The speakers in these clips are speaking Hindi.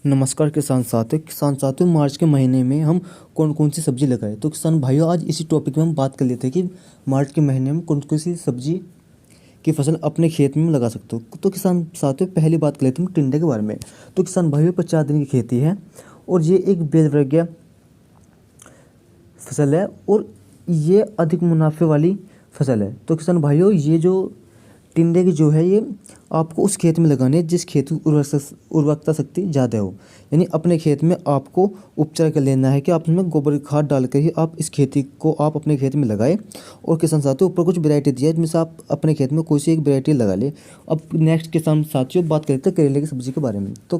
नमस्कार किसान साथियों मार्च के महीने में हम कौन कौन सी सब्जी लगाएं। तो किसान भाइयों, आज इसी टॉपिक में हम बात कर लेते हैं कि मार्च के महीने में कौन कौन सी सब्जी की फसल अपने खेत में लगा सकते हो। तो किसान साथियों, पहली बात कर लेते हैं टिंडे के बारे में। तो किसान भाइयों, 50 दिन की खेती है और ये एक बेलवर्गीय फसल है और ये अधिक मुनाफे वाली फसल है। तो किसान भाइयों, ये जो टिंडे की जो है, ये आपको उस खेत में लगानी है जिस खेत की उर्वरकता शक्ति ज़्यादा हो। यानी अपने खेत में आपको उपचार कर लेना है कि आप इसमें गोबर खाद डाल कर ही आप इस खेती को आप अपने खेत में लगाएं। और किसान साथियों, ऊपर कुछ वैरायटी दिया है जिनमें से आप अपने खेत में कोई सी एक वैरायटी लगा ले। अब नेक्स्ट किसान साथियों, बात करते हैं करेले की सब्जी के बारे में। तो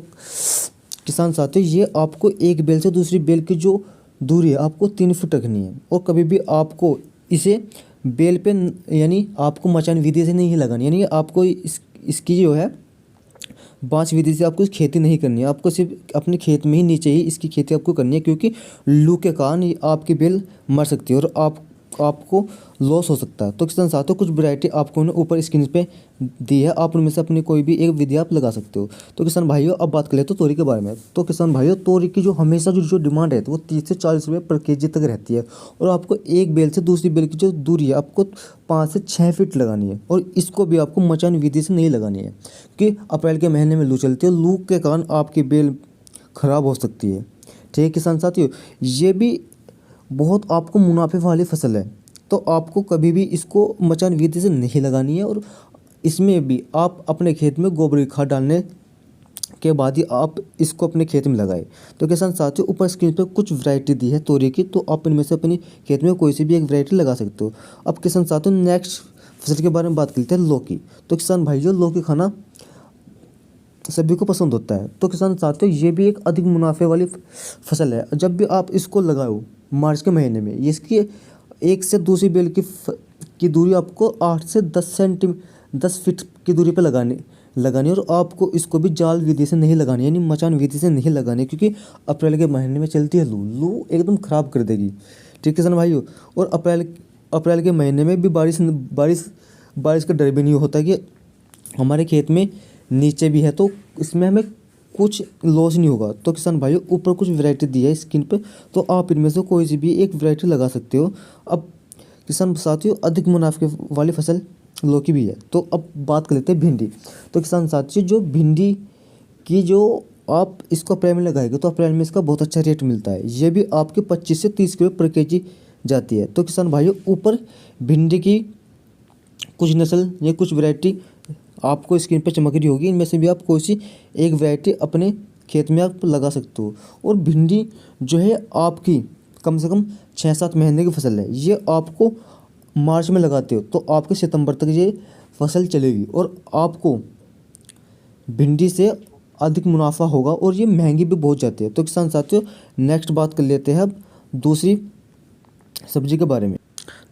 किसान साथियों, ये आपको एक बेल से दूसरी बेल की जो दूरी है आपको 3 फुट रखनी है और कभी भी आपको इसे बेल पे यानी आपको मचान विधि से नहीं लगानी। यानी आपको इसकी जो है बांस विधि से आपको खेती नहीं करनी है। आपको सिर्फ अपने खेत में ही नीचे ही इसकी खेती आपको करनी है, क्योंकि लू के कारण ये आपकी बेल मर सकती है और आपको लॉस हो सकता है। तो किसान साथियों, कुछ वैरायटी आपको ऊपर स्क्रीन पे दी है, आप उनमें से अपनी कोई भी एक विधि आप लगा सकते हो। तो किसान भाइयों, अब बात कर लेते हैं तोरी के बारे में। तो किसान भाइयों, तोरी की जो हमेशा जो डिमांड है वो 30 से 40 रुपये पर केजी तक रहती है और आपको एक बेल से दूसरी बेल की जो दूरी है आपको 5 से 6 फीट लगानी है और इसको भी आपको मचान विधि से नहीं लगानी है, क्योंकि अप्रैल के महीने में लू चलती है। लू के कारण आपकी बेल खराब हो सकती है। ठीक है किसान साथियों, ये भी बहुत आपको मुनाफे वाली फसल है। तो आपको कभी भी इसको मचान विधि से नहीं लगानी है और इसमें भी आप अपने खेत में गोबर की खाद डालने के बाद ही आप इसको अपने खेत में लगाए। तो किसान साथियों, ऊपर स्क्रीन पर कुछ वैरायटी दी है तोरी की, तो आप इनमें से अपने खेत में कोई सी भी एक वैरायटी लगा सकते हो। अब किसान साथियों, नेक्स्ट फसल के बारे में बात करते हैं लौकी। तो किसान भाइयों, लौकी खाना सभी को पसंद होता है। तो किसान साथियों, ये भी एक अधिक मुनाफे वाली फसल है। जब भी आप इसको लगाओ मार्च के महीने में, इसकी एक से दूसरी बेल की दूरी आपको 8 से 10 फीट की दूरी पर लगानी और आपको इसको भी जाल विधि से नहीं लगानी, यानी मचान विधि से नहीं लगानी, क्योंकि अप्रैल के महीने में चलती है लू एकदम ख़राब कर देगी। ठीक है किसान भाइयों, और अप्रैल के महीने में भी बारिश का डर भी नहीं होता कि हमारे खेत में नीचे भी है, तो इसमें हमें कुछ लॉस नहीं होगा। तो किसान भाइयों, ऊपर कुछ वैरायटी दी है स्क्रीन पे, तो आप इनमें से कोई सी भी एक वैरायटी लगा सकते हो। अब किसान साथियों, अधिक मुनाफे वाली फसल लौकी भी है। तो अब बात कर लेते हैं भिंडी। तो किसान साथियों, जो भिंडी की जो आप इसको अप्रैल में लगाएंगे तो अप्रैल में इसका बहुत अच्छा रेट मिलता है। ये भी आपके 25 से 30 रुपये पर केजी जाती है। तो किसान भाइयों, ऊपर भिंडी की कुछ नस्ल या कुछ वैरायटी आपको स्क्रीन पर चमक रही होगी, इनमें से भी आप कोई सी एक वैरायटी अपने खेत में आप लगा सकते हो। और भिंडी जो है आपकी कम से कम 6-7 महीने की फसल है। ये आपको मार्च में लगाते हो तो आपके सितंबर तक ये फसल चलेगी और आपको भिंडी से अधिक मुनाफा होगा और ये महंगी भी बहुत जाती है। तो किसान साथियों, नेक्स्ट बात कर लेते हैं अब दूसरी सब्जी के बारे में।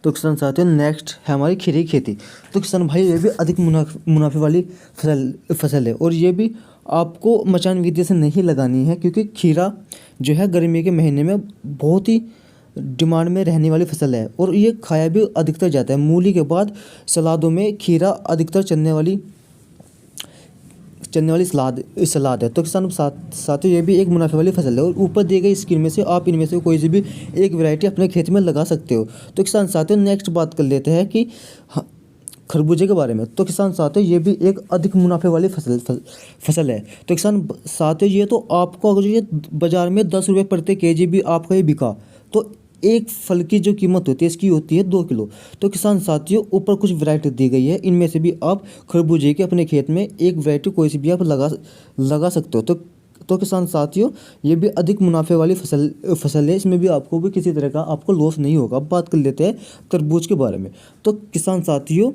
तो किसान साथियों, नेक्स्ट है हमारी खीरे की खेती। तो किसान भाई, ये भी अधिक मुनाफे वाली फसल है और ये भी आपको मचान विधि से नहीं लगानी है, क्योंकि खीरा जो है गर्मी के महीने में बहुत ही डिमांड में रहने वाली फसल है और ये खाया भी अधिकतर जाता है। मूली के बाद सलादों में खीरा अधिकतर चलने वाली सलाद है। तो किसान साथियों, ये भी एक मुनाफे वाली फसल है और ऊपर दिए गए स्क्रीन में से आप इनमें से कोई सी भी एक वैरायटी अपने खेत में लगा सकते हो। तो किसान साथियों, नेक्स्ट बात कर लेते हैं कि खरबूजे के बारे में। तो किसान साथियों, ये भी एक अधिक मुनाफे वाली फसल है। तो किसान साथियों, ये तो आपको अगर ये बाज़ार में 10 रुपये प्रति केजी भी आपका ये बिका तो एक फल की जो कीमत होती है इसकी होती है 2 किलो। तो किसान साथियों, ऊपर कुछ वैरायटी दी गई है, इनमें से भी आप खरबूजे के अपने खेत में एक वैरायटी कोई सी भी आप लगा सकते हो। तो किसान साथियों, ये भी अधिक मुनाफे वाली फसल है, इसमें भी आपको भी किसी तरह का आपको लॉस नहीं होगा। अब बात कर लेते हैं तरबूज के बारे में। तो किसान साथियों,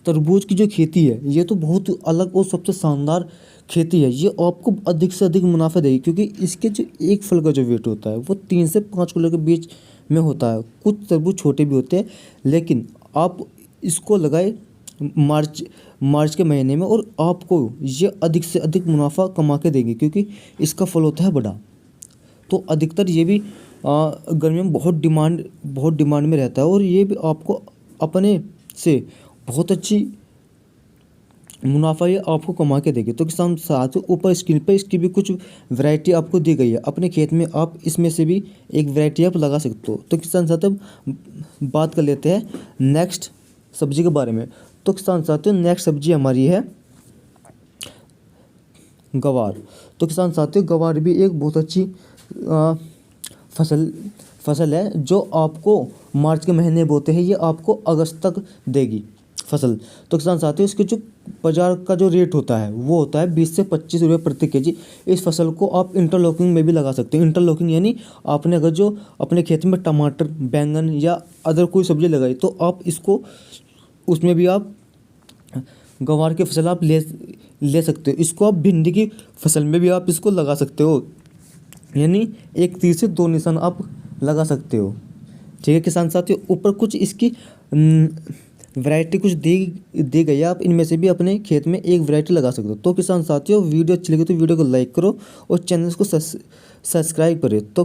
तरबूज की जो खेती है ये तो बहुत अलग और सबसे शानदार खेती है। ये आपको अधिक से अधिक मुनाफा देगी, क्योंकि इसके जो एक फल का जो वेट होता है वो 3 से 5 किलो के बीच में होता है। कुछ तरबूज छोटे भी होते हैं, लेकिन आप इसको लगाए मार्च के महीने में और आपको ये अधिक से अधिक मुनाफा कमा के देंगे, क्योंकि इसका फल होता है बड़ा। तो अधिकतर ये भी गर्मियों में बहुत डिमांड में रहता है और ये भी आपको अपने से बहुत अच्छी मुनाफा ये आपको कमा के देगी। तो किसान साथियों ऊपर स्क्रीन पर इसकी भी कुछ वैरायटी आपको दी गई है, अपने खेत में आप इसमें से भी एक वैरायटी आप लगा सकते हो। तो किसान साथियों बात कर लेते हैं नेक्स्ट सब्जी के बारे में। तो किसान साथियों नेक्स्ट सब्जी हमारी है गवार। तो किसान साथियों गवार भी एक बहुत अच्छी फसल है जो आपको मार्च के महीने बोते हैं, ये आपको अगस्त तक देगी फसल। तो किसान साथियों इसके जो बाजार का जो रेट होता है वो होता है 20 से 25 रुपये प्रति केजी। इस फसल को आप इंटरलॉकिंग में भी लगा सकते हो। इंटरलॉकिंग यानी आपने अगर जो अपने खेत में टमाटर, बैंगन या अदर कोई सब्जी लगाई तो आप इसको उसमें भी आप गंवार की फसल आप ले सकते हो। इसको आप भिंडी की फसल में भी आप इसको लगा सकते हो, यानी एक तीर से दो निशान आप लगा सकते हो। ठीक है किसान साथियों, ऊपर कुछ इसकी वैरायटी कुछ दी गई है, आप इनमें से भी अपने खेत में एक वैरायटी लगा सकते हो। तो किसान साथियों वीडियो अच्छी लगी तो वीडियो को लाइक करो और चैनल को सब्सक्राइब करें। तो